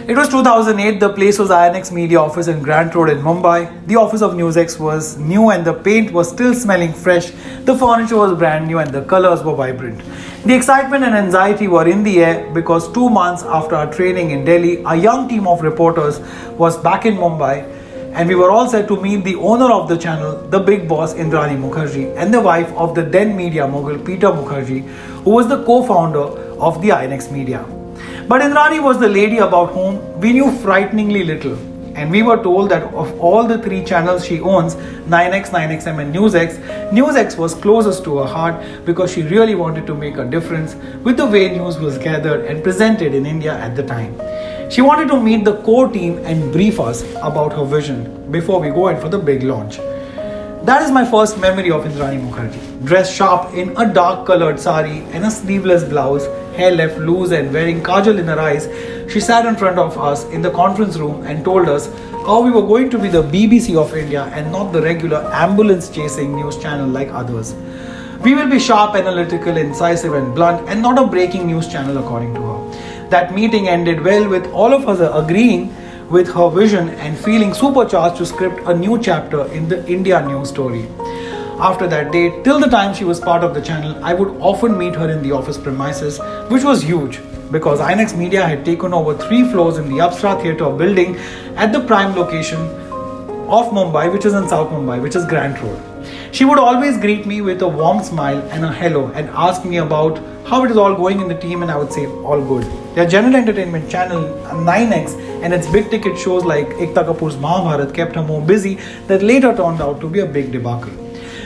It was 2008, the place was INX Media office in Grant Road in Mumbai. The office of NewsX was new and the paint was still smelling fresh. The furniture was brand new and the colors were vibrant. The excitement and anxiety were in the air because 2 months after our training in Delhi, a young team of reporters was back in Mumbai and we were all set to meet the owner of the channel, the big boss Indrani Mukherjee, and the wife of the then media mogul Peter Mukherjee, who was the co-founder of the INX Media. But Indrani was the lady about whom we knew frighteningly little. And we were told that of all the 3 channels she owns, 9X, 9XM and NewsX, NewsX was closest to her heart because she really wanted to make a difference with the way news was gathered and presented in India at the time. She wanted to meet the core team and brief us about her vision before we go in for the big launch. That is my first memory of Indrani Mukherjee. Dressed sharp in a dark colored sari and a sleeveless blouse, hair left loose and wearing kajal in her eyes, she sat in front of us in the conference room and told us how we were going to be the BBC of India and not the regular ambulance chasing news channel like others. We will be sharp, analytical, incisive and blunt and not a breaking news channel according to her. That meeting ended well with all of us agreeing with her vision and feeling supercharged to script a new chapter in the India news story. After that day, till the time she was part of the channel, I would often meet her in the office premises, which was huge because INX Media had taken over 3 floors in the Apsara Theatre building at the prime location of Mumbai, which is in South Mumbai, which is Grant Road. She would always greet me with a warm smile and a hello and ask me about how it is all going in the team, and I would say all good. Their general entertainment channel 9X and its big ticket shows like Ekta Kapoor's Mahabharat kept her more busy that later turned out to be a big debacle.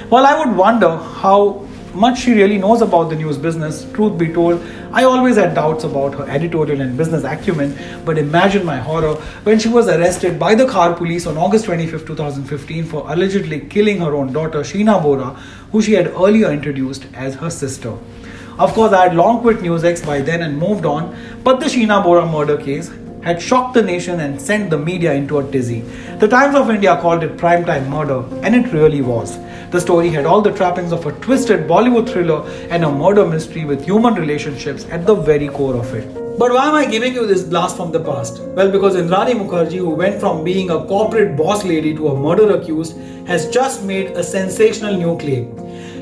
While I would wonder how much she really knows about the news business, truth be told, I always had doubts about her editorial and business acumen, but imagine my horror when she was arrested by the Khar police on August 25, 2015 for allegedly killing her own daughter Sheena Bora, who she had earlier introduced as her sister. Of course, I had long quit NewsX by then and moved on, but the Sheena Bora murder case had shocked the nation and sent the media into a tizzy. The Times of India called it primetime murder, and it really was. The story had all the trappings of a twisted Bollywood thriller and a murder mystery with human relationships at the very core of it. But why am I giving you this blast from the past? Well, because Indrani Mukherjee, who went from being a corporate boss lady to a murder accused, has just made a sensational new claim.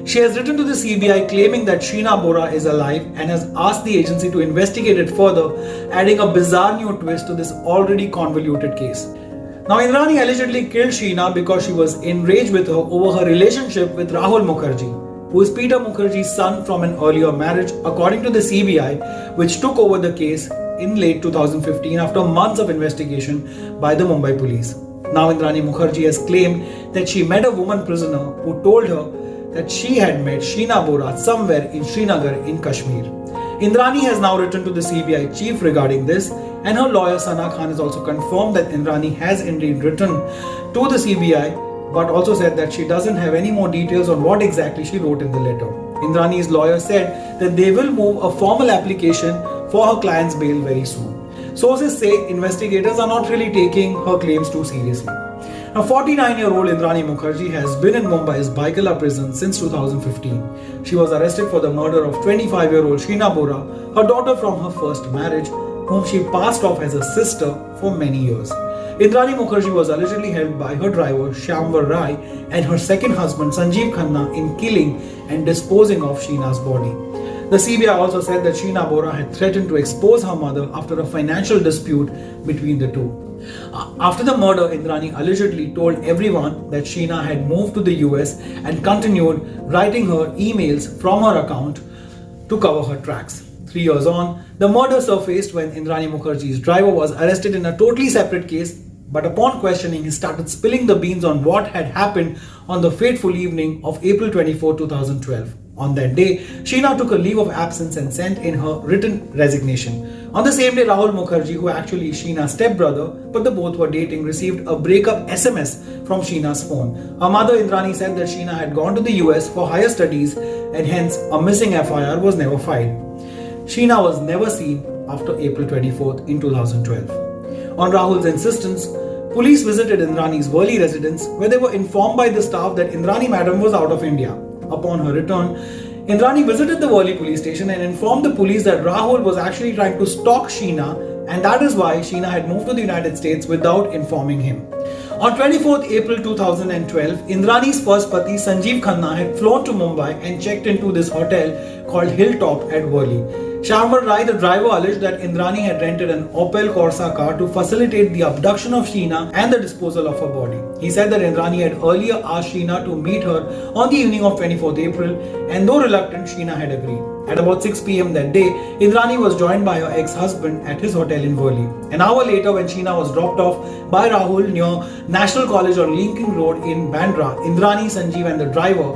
She has written to the CBI claiming that Sheena Bora is alive and has asked the agency to investigate it further, adding a bizarre new twist to this already convoluted case. Now, Indrani allegedly killed Sheena because she was enraged with her over her relationship with Rahul Mukherjee, who is Peter Mukherjee's son from an earlier marriage, according to the CBI, which took over the case in late 2015 after months of investigation by the Mumbai police. Now, Indrani Mukherjee has claimed that she met a woman prisoner who told her that she had met Sheena Bora somewhere in Srinagar in Kashmir. Indrani has now written to the CBI chief regarding this, and her lawyer Sana Khan has also confirmed that Indrani has indeed written to the CBI, but also said that she doesn't have any more details on what exactly she wrote in the letter. Indrani's lawyer said that they will move a formal application for her client's bail very soon. Sources say investigators are not really taking her claims too seriously. Now, 49-year-old Indrani Mukherjee has been in Mumbai's Baikala prison since 2015. She was arrested for the murder of 25-year-old Sheena Bora, her daughter from her first marriage, whom she passed off as a sister for many years. Indrani Mukherjee was allegedly helped by her driver Shyamvar Rai and her second husband Sanjeev Khanna in killing and disposing of Sheena's body. The CBI also said that Sheena Bora had threatened to expose her mother after a financial dispute between the two. After the murder, Indrani allegedly told everyone that Sheena had moved to the US and continued writing her emails from her account to cover her tracks. 3 years on, the murder surfaced when Indrani Mukherjee's driver was arrested in a totally separate case, but upon questioning, he started spilling the beans on what had happened on the fateful evening of April 24, 2012. On that day, Sheena took a leave of absence and sent in her written resignation. On the same day, Rahul Mukherjee, who actually is Sheena's stepbrother, but the both were dating, received a breakup SMS from Sheena's phone. Her mother Indrani said that Sheena had gone to the US for higher studies and hence a missing FIR was never filed. Sheena was never seen after April 24th in 2012. On Rahul's insistence, police visited Indrani's Worli residence where they were informed by the staff that Indrani madam was out of India. Upon her return, Indrani visited the Worli police station and informed the police that Rahul was actually trying to stalk Sheena and that is why Sheena had moved to the United States without informing him. On 24th April 2012, Indrani's first pati Sanjeev Khanna had flown to Mumbai and checked into this hotel called Hilltop at Worli. Shyamvar Rai, the driver, alleged that Indrani had rented an Opel Corsa car to facilitate the abduction of Sheena and the disposal of her body. He said that Indrani had earlier asked Sheena to meet her on the evening of 24th April, and though reluctant, Sheena had agreed. At about 6 p.m. that day, Indrani was joined by her ex-husband at his hotel in Worli. An hour later, when Sheena was dropped off by Rahul near National College on Lincoln Road in Bandra, Indrani, Sanjeev and the driver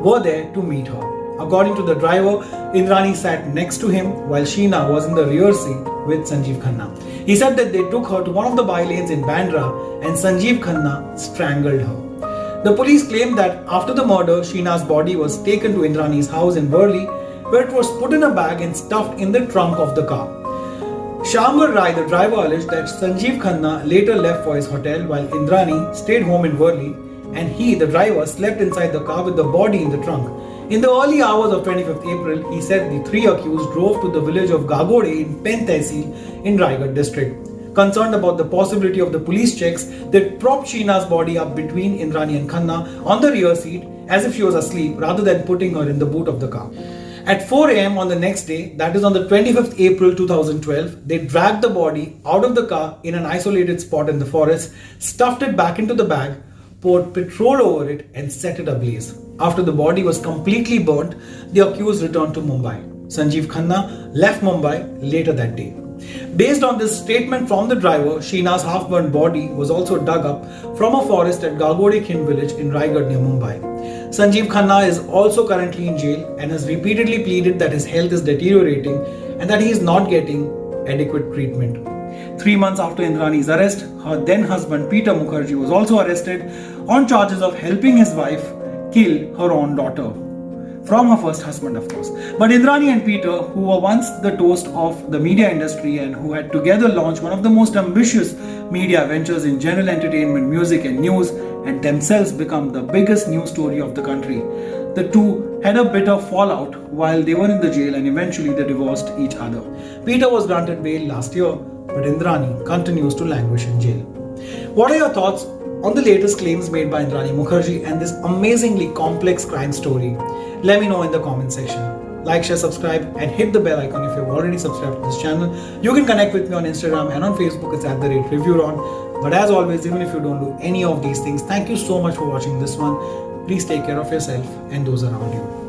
were there to meet her. According to the driver, Indrani sat next to him while Sheena was in the rear seat with Sanjeev Khanna. He said that they took her to one of the by-lanes in Bandra and Sanjeev Khanna strangled her. The police claimed that after the murder, Sheena's body was taken to Indrani's house in Worli, where it was put in a bag and stuffed in the trunk of the car. Shyamvar Rai, the driver, alleged that Sanjeev Khanna later left for his hotel while Indrani stayed home in Worli, and he, the driver, slept inside the car with the body in the trunk. In the early hours of 25th April, he said the three accused drove to the village of Gagode in Pen Tehsil in Raigad district. Concerned about the possibility of the police checks, they propped Sheena's body up between Indrani and Khanna on the rear seat as if she was asleep rather than putting her in the boot of the car. At 4 a.m. on the next day, that is on the 25th April 2012, they dragged the body out of the car in an isolated spot in the forest, stuffed it back into the bag, poured petrol over it and set it ablaze. After the body was completely burnt, the accused returned to Mumbai. Sanjeev Khanna left Mumbai later that day. Based on this statement from the driver, Sheena's half-burnt body was also dug up from a forest at Gagode Khind village in Raigad near Mumbai. Sanjeev Khanna is also currently in jail and has repeatedly pleaded that his health is deteriorating and that he is not getting adequate treatment. 3 months after Indrani's arrest, her then husband Peter Mukherjee was also arrested on charges of helping his wife kill her own daughter. From her first husband, of course. But Indrani and Peter, who were once the toast of the media industry and who had together launched one of the most ambitious media ventures in general entertainment, music and news, had themselves become the biggest news story of the country. The two had a bitter fallout while they were in the jail and eventually they divorced each other. Peter was granted bail last year, but Indrani continues to languish in jail. What are your thoughts on the latest claims made by Indrani Mukherjee and this amazingly complex crime story? Let me know in the comment section. Like, share, subscribe and hit the bell icon if you've already subscribed to this channel. You can connect with me on Instagram and on Facebook. It's @ReviewRon. But as always, even if you don't do any of these things, thank you so much for watching this one. Please take care of yourself and those around you.